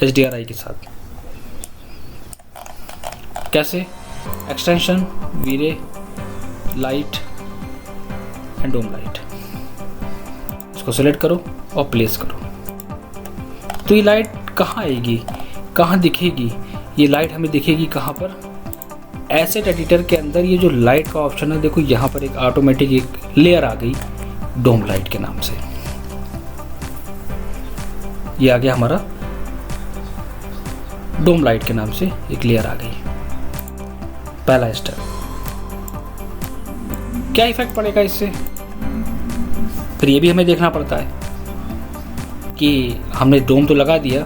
HDRI के साथ। कैसे? एक्सटेंशन, वीरे, लाइट एंड डोम लाइट, इसको सेलेक्ट करो और प्लेस करो। तो ये लाइट कहाँ आएगी, कहाँ दिखेगी? ये लाइट हमें दिखेगी कहाँ पर? एसेट एडिटर के अंदर ये जो लाइट का ऑप्शन है, देखो यहाँ पर एक ऑटोमेटिक एक लेयर आ गई डोम लाइट के नाम से। ये आ गया हमारा डोम लाइट के नाम से एक लेयर आ गई। पहला स्टेप। क्या इफेक्ट पड़ेगा इससे? फिर ये भी हमें देखना पड़ता है कि हमने डोम तो लगा दिया,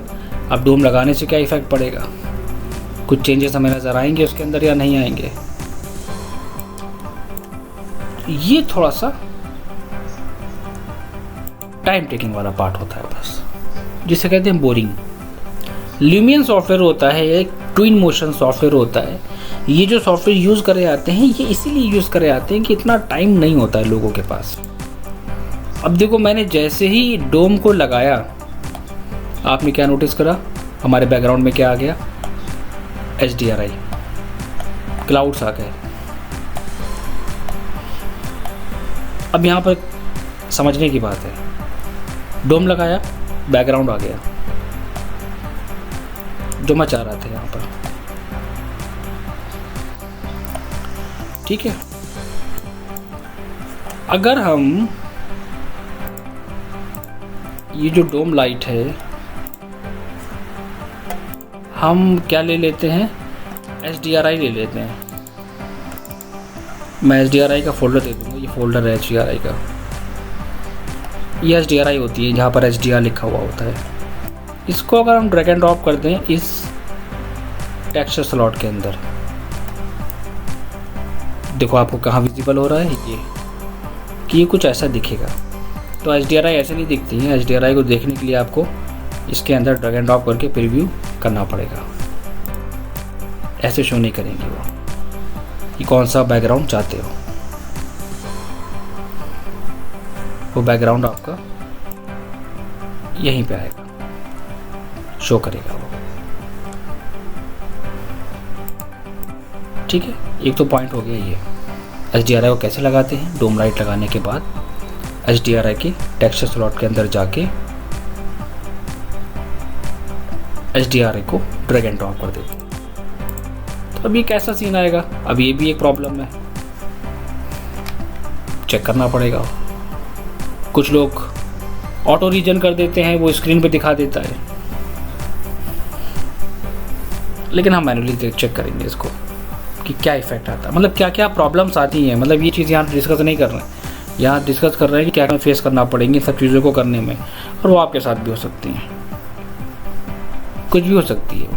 अब डोम लगाने से क्या इफेक्ट पड़ेगा, कुछ चेंजेस हमें नजर आएंगे उसके अंदर या नहीं आएंगे। ये थोड़ा सा टाइम टेकिंग वाला पार्ट होता है बस, जिसे कहते हैं बोरिंग। ल्यूमियन सॉफ्टवेयर होता है, एक ट्विन मोशन सॉफ्टवेयर होता है। ये जो सॉफ्टवेयर यूज़ करे जाते हैं, ये इसीलिए यूज़ करे जाते हैं कि इतना टाइम नहीं होता है लोगों के पास। अब देखो, मैंने जैसे ही डोम को लगाया, आपने क्या नोटिस करा? हमारे बैकग्राउंड में क्या आ गया? HDRI, क्लाउड्स आ गए। अब यहाँ पर समझने की बात है, डोम लगाया, बैकग्राउंड आ गया जो मैं चाह रहा था यहाँ पर। ठीक है, अगर हम ये जो डोम लाइट है, हम क्या ले लेते हैं? HDRI ले लेते हैं। मैं HDRI का फोल्डर दे दूँगा, ये फोल्डर है HDRI का। ये HDRI होती है जहाँ पर HDR लिखा हुआ होता है। इसको अगर हम ड्रैग एंड ड्रॉप कर दें इस टेक्सचर स्लॉट के अंदर, देखो आपको कहाँ विजिबल हो रहा है ये, कि ये कुछ ऐसा दिखेगा। तो HDRI ऐसे नहीं दिखती है। HDRI को देखने के लिए आपको इसके अंदर ड्रैग एंड ड्रॉप करके प्रीव्यू करना पड़ेगा। ऐसे शो नहीं करेंगे वो कि कौन सा बैकग्राउंड चाहते हो। वो बैकग्राउंड आपका यहीं पे आएगा, शो करेगा वो। ठीक है, एक तो पॉइंट हो गया ये। HDRI को कैसे लगाते हैं? डोम लाइट लगाने के बाद HDRI के टेक्सचर स्लॉट के अंदर जाके HDRI को ड्रैग एंड ड्रॉप कर देते हैं। तो अब ये कैसा सीन आएगा? अब ये भी एक प्रॉब्लम है, चेक करना पड़ेगा। कुछ लोग ऑटो रीजन कर देते हैं, वो स्क्रीन पे दिखा देता है, लेकिन हम मैन्युअली चेक करेंगे इसको कि क्या इफेक्ट आता है, मतलब क्या क्या प्रॉब्लम्स आती हैं। मतलब ये चीज़ यहाँ डिस्कस नहीं कर रहे हैं, यहाँ डिस्कस कर रहे हैं कि क्या फेस करना पड़ेंगे सब चीज़ों को करने में, और वो आपके साथ भी हो सकती हैं, कुछ भी हो सकती है वो।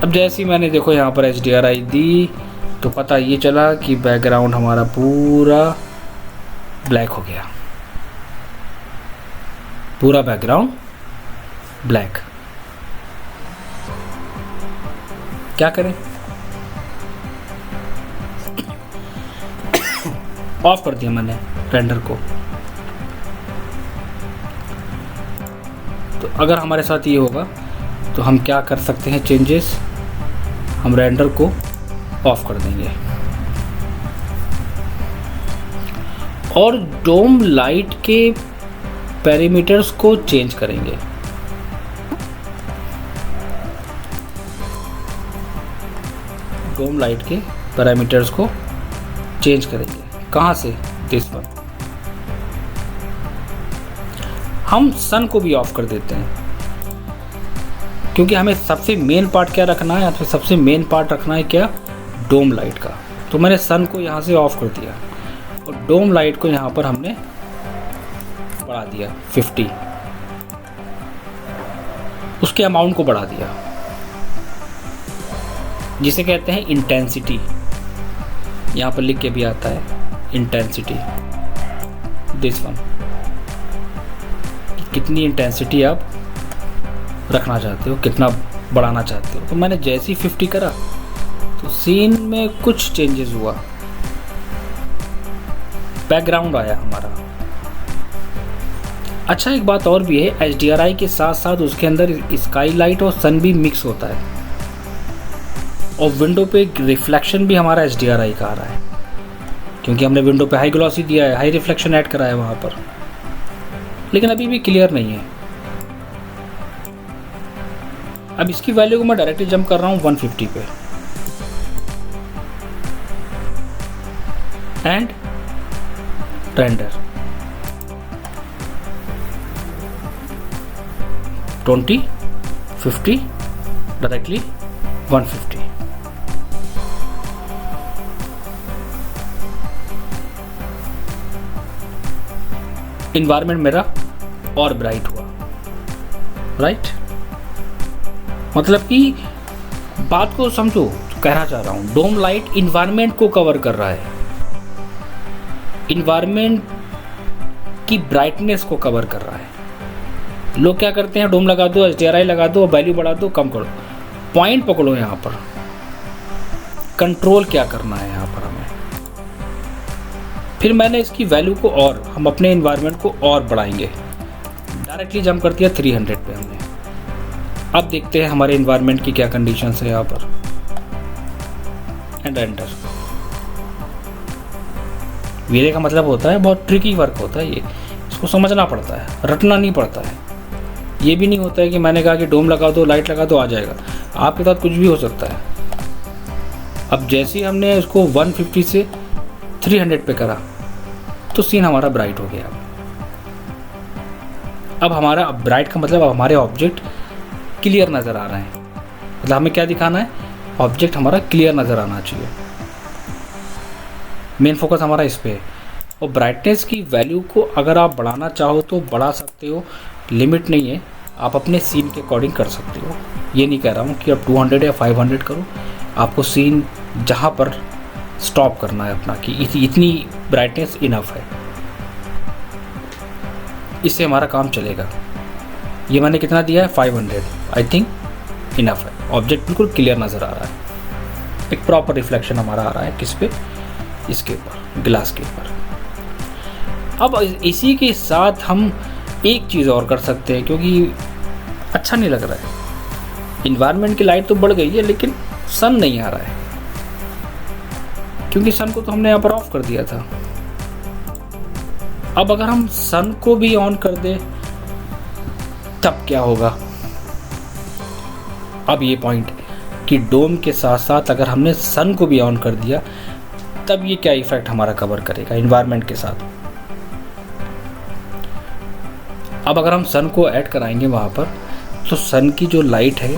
अब जैसे ही मैंने देखो यहाँ पर HDRI दी, तो पता ये चला कि बैकग्राउंड हमारा पूरा ब्लैक हो गया, पूरा बैकग्राउंड ब्लैक। क्या करें? ऑफ कर दिया मैंने रेंडर को। तो अगर हमारे साथ ये होगा तो हम क्या कर सकते हैं चेंजेस? हम रेंडर को ऑफ कर देंगे और डोम लाइट के पैरामीटर्स को चेंज करेंगे। डोम लाइट के पैरामीटर्स को चेंज करेंगे। कहाँ से? This one. हम सन को भी ऑफ कर देते हैं, क्योंकि हमें सबसे मेन पार्ट क्या रखना है, या फिर सबसे मेन पार्ट रखना है क्या? डोम लाइट का। तो मैंने सन को यहाँ से ऑफ कर दिया और डोम लाइट को यहाँ पर हमने बढ़ा दिया 50, उसके अमाउंट को बढ़ा दिया, जिसे कहते हैं इंटेंसिटी। यहाँ पर लिख के भी आता है इंटेंसिटी, दिस वन। कितनी इंटेंसिटी आप रखना चाहते हो, कितना बढ़ाना चाहते हो। तो मैंने जैसे ही 50 करा तो सीन में कुछ चेंजेस हुआ, बैकग्राउंड आया हमारा। अच्छा, एक बात और भी है, HDRI के साथ साथ उसके अंदर स्काई लाइट और सन भी मिक्स होता है, और विंडो पे रिफ्लेक्शन भी हमारा HDRI का आ रहा है, क्योंकि हमने विंडो पे हाई ग्लॉसी दिया है, हाई रिफ्लेक्शन ऐड करा है वहाँ पर, लेकिन अभी भी क्लियर नहीं है। अब इसकी वैल्यू को मैं डायरेक्टली जंप कर रहा हूँ 150 पे, एंड रेंडर 20, 50, डायरेक्टली 150। इन्वायरमेंट मेरा और ब्राइट हुआ, राइट? मतलब कि बात को समझो, कहना चाह रहा हूं, डोम लाइट इन्वायरमेंट को कवर कर रहा है, इन्वायरमेंट की ब्राइटनेस को कवर कर रहा है। लोग क्या करते हैं, डोम लगा दो, HDRI लगा दो, वैल्यू बढ़ा दो, कम करो, पॉइंट पकड़ो। यहाँ पर कंट्रोल क्या करना है यहाँ पर हमें। फिर मैंने इसकी वैल्यू को और, हम अपने इन्वायरमेंट को और बढ़ाएंगे, डायरेक्टली जंप कर दिया 300 पे हमने। अब देखते हैं हमारे इन्वायरमेंट की क्या कंडीशन है यहाँ पर, एंड एंटर। वीरे का मतलब होता है बहुत ट्रिकी वर्क होता है ये, इसको समझना पड़ता है, रटना नहीं पड़ता है। ये भी नहीं होता है कि मैंने कहा कि डोम लगा दो, लाइट लगा दो, आ जाएगा। आपके साथ कुछ भी हो सकता है। अब जैसे ही हमने इसको 150 से 300 पे करा तो सीन हमारा ब्राइट हो गया। अब हमारा ब्राइट का मतलब अब हमारे ऑब्जेक्ट क्लियर नज़र आ रहे हैं। मतलब हमें क्या दिखाना है, ऑब्जेक्ट हमारा क्लियर नज़र आना चाहिए। मेन फोकस हमारा इस पे है। और ब्राइटनेस की वैल्यू को अगर आप बढ़ाना चाहो तो बढ़ा सकते हो, लिमिट नहीं है, आप अपने सीन के अकॉर्डिंग कर सकते हो। ये नहीं कह रहा हूँ कि आप 200 या 500 करो, आपको सीन जहाँ पर स्टॉप करना है अपना कि इतनी ब्राइटनेस इनफ है, इससे हमारा काम चलेगा। ये मैंने कितना दिया है, 500, आई थिंक इनफ है। ऑब्जेक्ट बिल्कुल क्लियर नज़र आ रहा है, एक प्रॉपर रिफ्लेक्शन हमारा आ रहा है किस पे, इसके ऊपर, ग्लास के ऊपर। अब इसी के साथ हम एक चीज़ और कर सकते हैं, क्योंकि अच्छा नहीं लग रहा है। इन्वायरमेंट की लाइट तो बढ़ गई है लेकिन सन नहीं आ रहा है, क्योंकि सन को तो हमने यहाँ पर ऑफ कर दिया था। अब अगर हम सन को भी ऑन कर दें तब क्या होगा। अब ये पॉइंट कि डोम के साथ साथ अगर हमने सन को भी ऑन कर दिया तब ये क्या इफेक्ट हमारा कवर करेगा इन्वायरमेंट के साथ। अब अगर हम सन को ऐड कराएंगे वहाँ पर, तो सन की जो लाइट है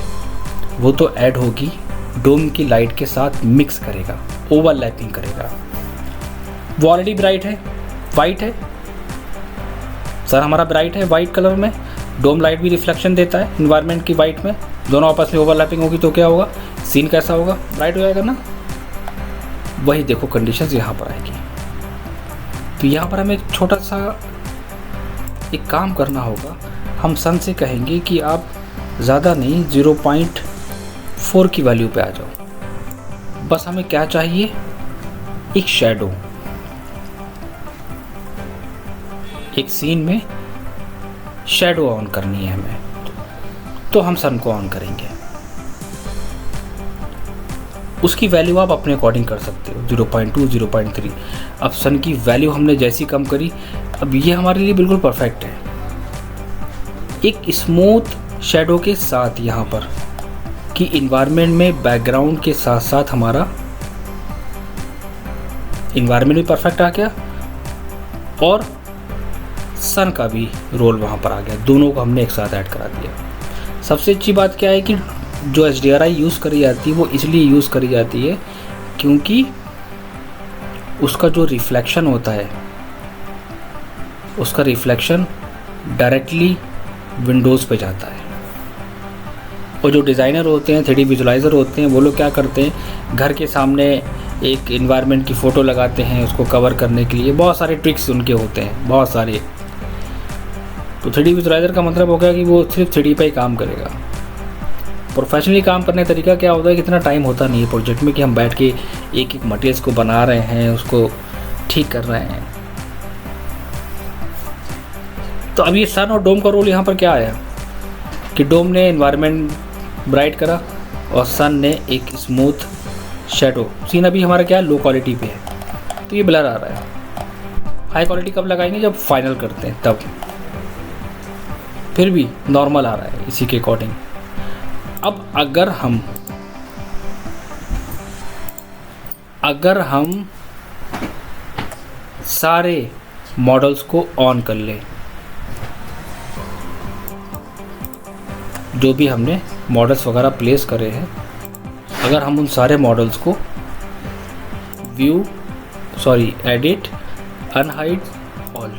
वो तो ऐड होगी, डोम की लाइट के साथ मिक्स करेगा, ओवरलैपिंग करेगा। वो ऑलरेडी ब्राइट है, वाइट है, सन हमारा ब्राइट है वाइट कलर में, डोम लाइट भी रिफ्लेक्शन देता है इन्वायरमेंट की वाइट में, दोनों आपस में ओवरलैपिंग होगी तो क्या होगा, सीन कैसा होगा, ब्राइट हो जाएगा ना। वही देखो कंडीशंस यहाँ पर आएगी। तो यहाँ पर हमें एक छोटा सा एक काम करना होगा, हम सन से कहेंगे कि आप ज़्यादा नहीं 0.4 की वैल्यू पे आ जाओ। बस हमें क्या चाहिए, एक शैडो, एक सीन में शैडो ऑन करनी है हमें, तो हम सन को ऑन करेंगे। उसकी वैल्यू आप अपने अकॉर्डिंग कर सकते हो, 0.2, 0.3। अब सन की वैल्यू हमने जैसी कम करी, अब ये हमारे लिए बिल्कुल परफेक्ट है। एक स्मूथ शैडो के साथ यहाँ पर कि इन्वायरमेंट में बैकग्राउंड के साथ साथ हमारा इन्वायरमेंट भी परफेक्ट आ गया और सन का भी रोल वहाँ पर आ गया, दोनों को हमने एक साथ ऐड करा दिया। सबसे अच्छी बात क्या है कि जो HDRI यूज़ करी जाती है वो इसलिए यूज़ करी जाती है क्योंकि उसका जो रिफ्लेक्शन होता है, उसका रिफ्लेक्शन डायरेक्टली विंडोज़ पे जाता है। और जो डिज़ाइनर होते हैं, 3D विजुलाइज़र होते हैं, वो लोग क्या करते हैं, घर के सामने एक इन्वायरमेंट की फ़ोटो लगाते हैं उसको कवर करने के लिए। बहुत सारे ट्रिक्स उनके होते हैं, बहुत सारे। तो 3D विजुलाइज़र का मतलब हो गया कि वो सिर्फ 3D पे ही काम करेगा। प्रोफेशनली काम करने का तरीका क्या होता है कि इतना टाइम होता नहीं है प्रोजेक्ट में कि हम बैठ के एक एक मटेरियल्स को बना रहे हैं, उसको ठीक कर रहे हैं। तो अब ये सन और डोम का रोल यहाँ पर क्या आया कि डोम ने एनवायरनमेंट ब्राइट करा और सन ने एक स्मूथ शेडो। सीन अभी हमारा क्या है, लो क्वालिटी पे है तो ये ब्लर आ रहा है। हाई क्वालिटी कब लगाएंगे, जब फाइनल करते हैं तब। फिर भी नॉर्मल आ रहा है इसी के अकॉर्डिंग। अब अगर हम सारे मॉडल्स को ऑन कर लें, जो भी हमने मॉडल्स वगैरह प्लेस करे हैं, अगर हम उन सारे मॉडल्स को एडिट, अनहाइड, ऑल,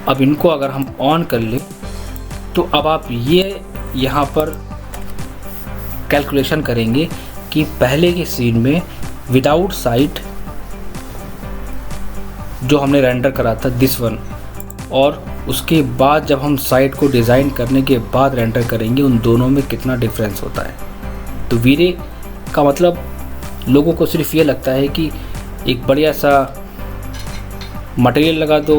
अब इनको अगर हम ऑन कर लें तो अब आप ये यहाँ पर कैलकुलेशन करेंगे कि पहले के सीन में विदाउट साइट जो हमने रेंडर करा था दिस वन, और उसके बाद जब हम साइट को डिज़ाइन करने के बाद रेंडर करेंगे, उन दोनों में कितना डिफरेंस होता है। तो वीरे का मतलब लोगों को सिर्फ ये लगता है कि एक बढ़िया सा मटेरियल लगा दो,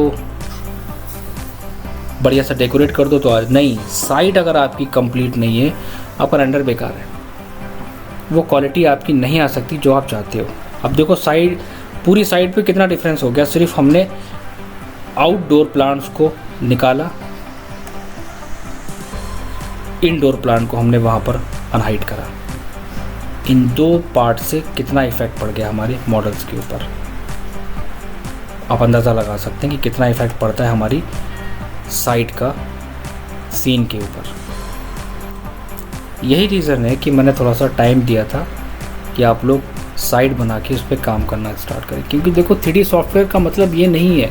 बढ़िया सा डेकोरेट कर दो तो आज नहीं। साइट अगर आपकी कंप्लीट नहीं है, आपका रेंडर बेकार है, वो क्वालिटी आपकी नहीं आ सकती जो आप चाहते हो। अब देखो पूरी साइट पे कितना डिफरेंस हो गया, सिर्फ हमने आउटडोर प्लांट्स को निकाला, इनडोर प्लांट को हमने वहाँ पर अनहाइड करा। इन दो पार्ट से कितना इफेक्ट पड़ गया हमारे मॉडल्स के ऊपर, आप अंदाज़ा लगा सकते हैं कि कितना इफेक्ट पड़ता है हमारी साइट का सीन के ऊपर। यही रीज़न है कि मैंने थोड़ा सा टाइम दिया था कि आप लोग साइट बना के उस पर काम करना स्टार्ट करें, क्योंकि देखो 3D सॉफ्टवेयर का मतलब ये नहीं है,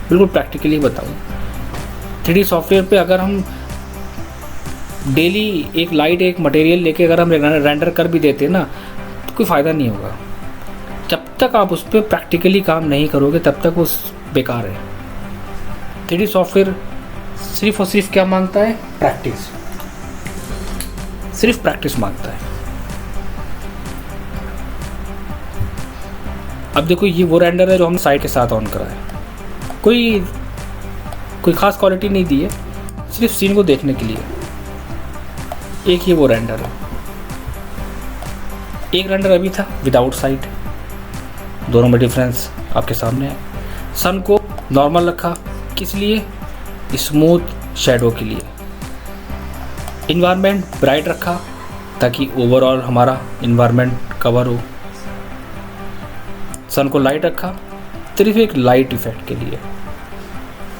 बिल्कुल प्रैक्टिकली बताऊँ, 3D सॉफ्टवेयर पे अगर हम डेली एक लाइट, एक मटेरियल लेके अगर हम रेंडर कर भी देते हैं ना, तो कोई फ़ायदा नहीं होगा। जब तक आप उस पर प्रैक्टिकली काम नहीं करोगे तब तक वो बेकार है। 3D सॉफ्टवेयर सिर्फ और सिर्फ क्या मांगता है, प्रैक्टिस, सिर्फ प्रैक्टिस मांगता है। अब देखो ये वो रेंडर है जो हम साइट के साथ ऑन करा है, कोई खास क्वालिटी नहीं दी है, सिर्फ सीन को देखने के लिए। एक ही वो रेंडर है, एक रेंडर अभी था विदाउट साइट, दोनों में डिफरेंस आपके सामने है। सन को नॉर्मल रखा, किस लिए, स्मूथ शेडो के लिए। इन्वायरमेंट ब्राइट रखा ताकि ओवरऑल हमारा इन्वायरमेंट कवर हो। सन को लाइट रखा सिर्फ एक लाइट इफेक्ट के लिए,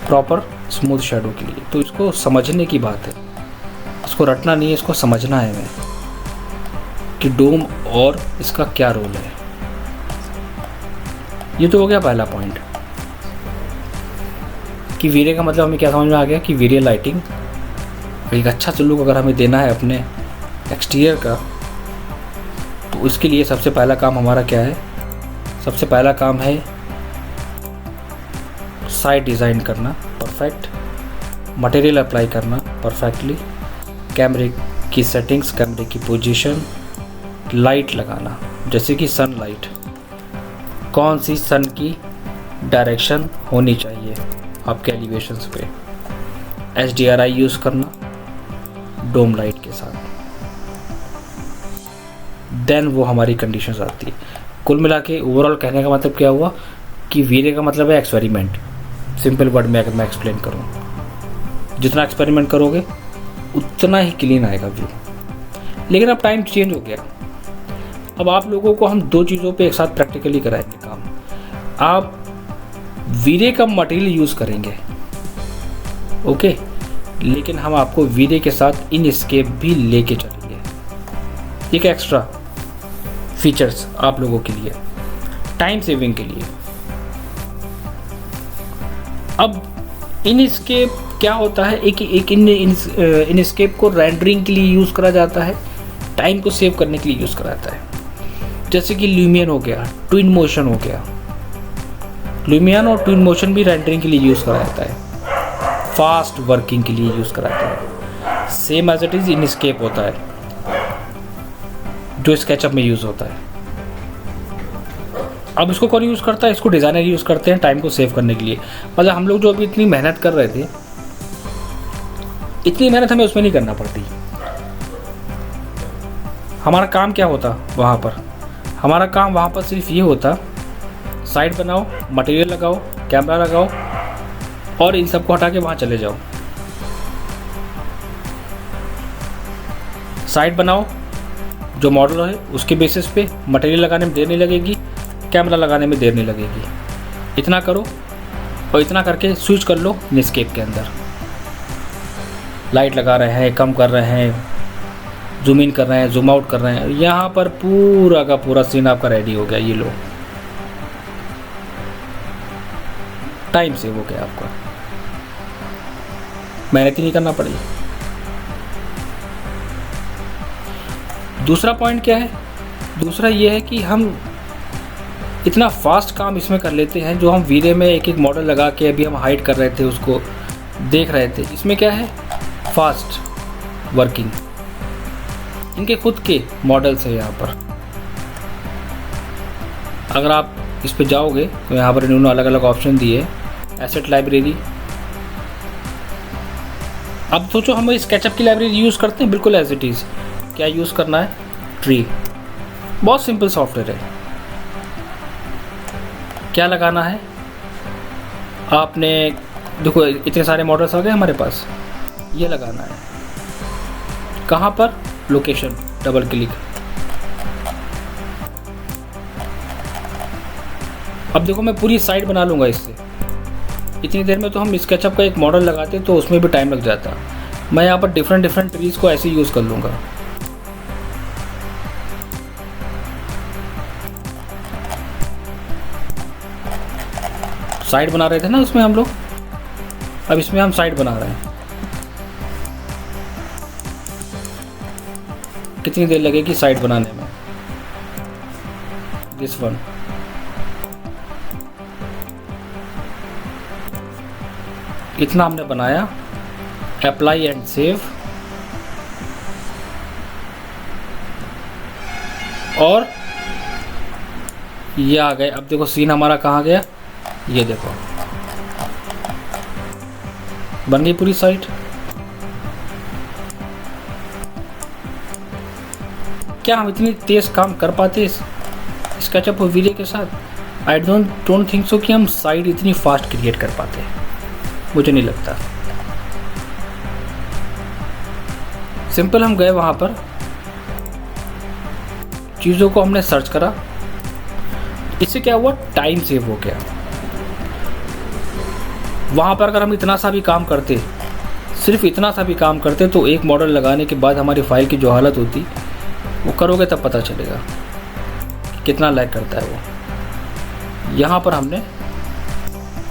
प्रॉपर स्मूथ शेडो के लिए। तो इसको समझने की बात है, इसको रटना नहीं है, इसको समझना है हमें कि डोम और इसका क्या रोल है। ये तो हो गया पहला पॉइंट कि वीरे का मतलब हमें क्या समझ में आ गया कि वीरे लाइटिंग एक अच्छा लुक अगर हमें देना है अपने एक्सटीरियर का, तो उसके लिए सबसे पहला काम हमारा क्या है, सबसे पहला काम है साइट डिज़ाइन करना परफेक्ट, मटेरियल अप्लाई करना परफेक्टली, कैमरे की सेटिंग्स, कैमरे की पोजीशन, लाइट लगाना, जैसे कि सन लाइट, कौन सी सन की डायरेक्शन होनी चाहिए आपके एलिवेशंस पे, HDRI यूज़ करना डोम लाइट के साथ, देन वो हमारी कंडीशंस आती है। कुल मिला के ओवरऑल कहने का मतलब क्या हुआ कि वीरे का मतलब है एक्सपेरिमेंट। सिंपल वर्ड में अगर मैं एक्सप्लेन करूँ, जितना एक्सपेरिमेंट करोगे उतना ही क्लीन आएगा व्यू। लेकिन अब टाइम चेंज हो गया, अब आप लोगों को हम दो चीज़ों पे एक साथ प्रैक्टिकली कराएंगे काम। आप वीरे का मटेरियल यूज़ करेंगे, ओके, लेकिन हम आपको वीरे के साथ इनस्केप भी लेके चलेंगे, एक एक्स्ट्रा फीचर्स आप लोगों के लिए, टाइम सेविंग के लिए। अब इनस्केप क्या होता है, एक इनस्केप को रेंडरिंग के लिए यूज़ करा जाता है, टाइम को सेव करने के लिए यूज़ करा जाता है। जैसे कि ल्यूमियन हो गया, ट्विन मोशन हो गया, ल्यूमियन और ट्विन मोशन भी रेंडरिंग के लिए यूज़ करा जाता है, फास्ट वर्किंग के लिए यूज़ करा जाता है। सेम एज इट इज़ इनस्केप होता है जो स्केचअप में यूज़ होता है। अब इसको कौन यूज़ करता है, इसको डिज़ाइनर यूज़ करते हैं टाइम को सेव करने के लिए। मतलब हम लोग जो अभी इतनी मेहनत कर रहे थे इतनी मेहनत हमें उसमें नहीं करना पड़ती। हमारा काम क्या होता वहाँ पर, हमारा काम वहाँ पर सिर्फ ये होता, साइट बनाओ, मटेरियल लगाओ, कैमरा लगाओ और इन सबको हटा के वहाँ चले जाओ। साइट बनाओ, जो मॉडल है उसके बेसिस पे मटेरियल लगाने में देर नहीं लगेगी, कैमरा लगाने में देर नहीं लगेगी। इतना करो और इतना करके स्विच कर लो नेस्केप के अंदर। लाइट लगा रहे हैं, कम कर रहे हैं, जूम इन कर रहे हैं, जूम आउट कर रहे हैं, यहाँ पर पूरा का पूरा सीन आपका रेडी हो गया। ये लो, टाइम सेव हो गया आपका, मेहनत ही नहीं करना पड़ी। दूसरा पॉइंट क्या है, दूसरा ये है कि हम इतना फास्ट काम इसमें कर लेते हैं। जो हम वीडियो में एक एक मॉडल लगा के अभी हम हाइड कर रहे थे, उसको देख रहे थे, इसमें क्या है, फास्ट वर्किंग। इनके खुद के मॉडल्स है यहाँ पर। अगर आप इस पे जाओगे तो यहाँ पर इन्होंने अलग अलग ऑप्शन दिए, एसेट लाइब्रेरी। अब सोचो हम स्केचअप की लाइब्रेरी यूज़ करते हैं, बिल्कुल एज इट इज़। क्या यूज़ करना है, ट्री, बहुत सिंपल सॉफ्टवेयर है। क्या लगाना है आपने, देखो इतने सारे मॉडल्स आ गए हमारे पास, ये लगाना है कहाँ पर, लोकेशन, डबल क्लिक। अब देखो मैं पूरी साइट बना लूँगा इससे। इतनी देर में तो हम स्केचअप का एक मॉडल लगाते तो उसमें भी टाइम लग जाता। मैं यहाँ पर डिफरेंट ट्रीज को ऐसे यूज़ कर लूँगा। साइट बना रहे थे ना उसमें हम लोग, अब इसमें हम साइट बना रहे हैं। कितनी देर लगेगी साइट बनाने में, दिस वन। इतना हमने बनाया, अप्लाई एंड सेव, और ये आ गए। अब देखो सीन हमारा कहाँ गया, ये देखो बन गई पूरी साइट। क्या हम इतनी तेज काम कर पाते स्केचअप और वीडियो के साथ? आई डोंट थिंक सो कि हम साइट इतनी फास्ट क्रिएट कर पाते, मुझे नहीं लगता। सिंपल हम गए वहाँ पर, चीज़ों को हमने सर्च करा, इससे क्या हुआ, टाइम सेव हो गया। वहाँ पर अगर हम इतना सा भी काम करते, सिर्फ इतना सा भी काम करते, तो एक मॉडल लगाने के बाद हमारी फाइल की जो हालत होती, वो करोगे तब पता चलेगा कि कितना लैग करता है वो। यहाँ पर हमने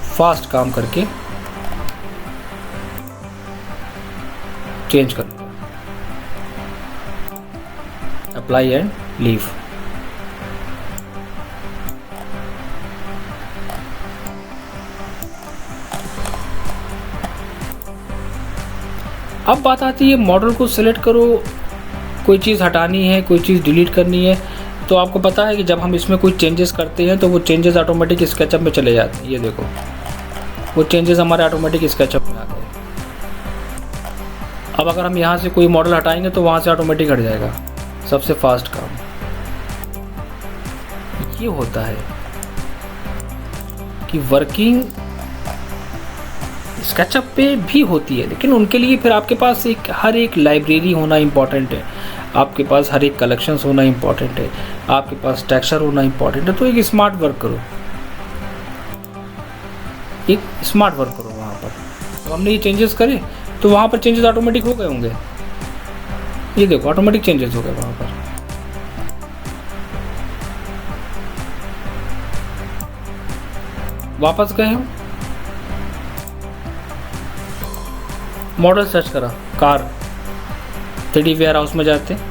फास्ट काम करके चेंज कर लिया, अप्लाई एंड लीव। अब बात आती है मॉडल को सिलेक्ट करो, कोई चीज़ हटानी है, कोई चीज़ डिलीट करनी है, तो आपको पता है कि जब हम इसमें कोई चेंजेस करते हैं तो वो चेंजेस ऑटोमेटिक स्केचअप में चले जाते हैं। ये देखो वो चेंजेस हमारे ऑटोमेटिक स्केचअप में आ गए। अब अगर हम यहाँ से कोई मॉडल हटाएंगे तो वहाँ से ऑटोमेटिक हट जाएगा। सबसे फास्ट काम ये होता है कि वर्किंग स्केचअप पे भी होती है, लेकिन उनके लिए फिर आपके पास हर एक लाइब्रेरी होना इम्पॉर्टेंट है, आपके पास हर एक कलेक्शंस होना इम्पॉर्टेंट है, आपके पास टेक्सचर होना इम्पॉर्टेंट है। तो एक स्मार्ट वर्क करो, एक स्मार्ट वर्क करो वहाँ पर। तो हमने ये चेंजेस करे तो वहाँ पर चेंजेस ऑटोमेटिक हो गए होंगे। ये देखो ऑटोमेटिक चेंजेस हो गए वहाँ पर। वापस गए हम, मॉडल सर्च करा, कार, 3D वेयर हाउस में जाते हैं,